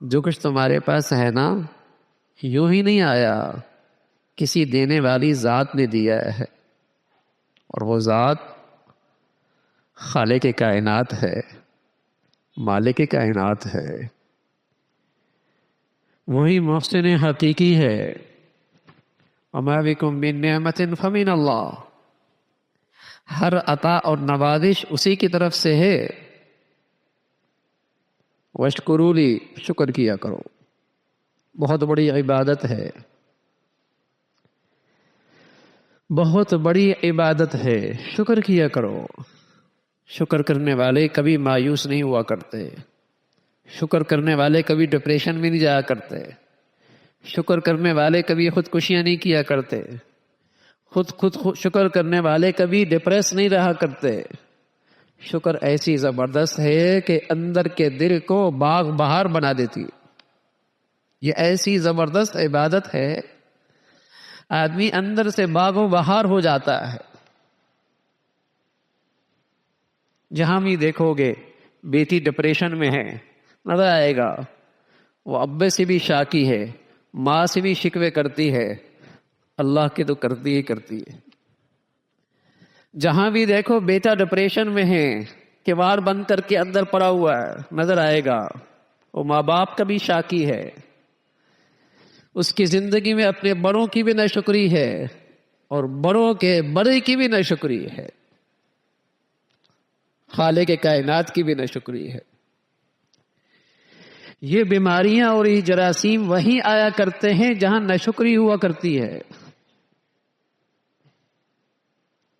جو کچھ تمہارے پاس ہے نا یوں ہی نہیں آیا، کسی دینے والی ذات نے دیا ہے، اور وہ ذات خالق کائنات ہے، مالک کائنات ہے، وہی محسن حقیقی ہے۔ وما بکم من نعمت فمن اللہ، ہر عطا اور نوازش اسی کی طرف سے ہے۔ واشکروا لی، شکر کیا کرو، بہت بڑی عبادت ہے، بہت بڑی عبادت ہے، شکر کیا کرو۔ شکر کرنے والے کبھی مایوس نہیں ہوا کرتے، شکر کرنے والے کبھی ڈپریشن میں نہیں جایا کرتے، شکر کرنے والے کبھی خودکشیاں نہیں کیا کرتے، شکر کرنے والے کبھی ڈپریس نہیں رہا کرتے۔ شکر ایسی زبردست ہے کہ اندر کے دل کو باغ بہار بنا دیتی، یہ ایسی زبردست عبادت ہے، آدمی اندر سے باغ و بہار ہو جاتا ہے۔ جہاں بھی دیکھو گے بیٹی ڈپریشن میں ہے، نظر آئے گا وہ ابے سے بھی شاکی ہے، ماں سے بھی شکوے کرتی ہے، اللہ کی تو کرتی ہی کرتی ہے۔ جہاں بھی دیکھو بیٹا ڈپریشن میں ہے، کیوار بند کر کے اندر پڑا ہوا ہے، نظر آئے گا وہ ماں باپ کا بھی شاکی ہے، اس کی زندگی میں اپنے بڑوں کی بھی ناشکری ہے اور بڑوں کے بڑے کی بھی ناشکری ہے، خالق کائنات کی بھی ناشکری ہے۔ یہ بیماریاں اور یہ جراثیم وہیں آیا کرتے ہیں جہاں ناشکری ہوا کرتی ہے،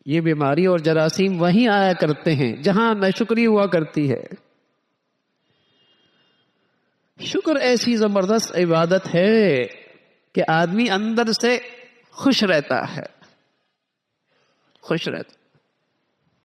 یہ بیماری اور جراثیم وہیں آیا کرتے ہیں جہاں ناشکری ہوا کرتی ہے۔ شکر ایسی زبردست عبادت ہے کہ آدمی اندر سے خوش رہتا ہے، خوش رہتا ہے۔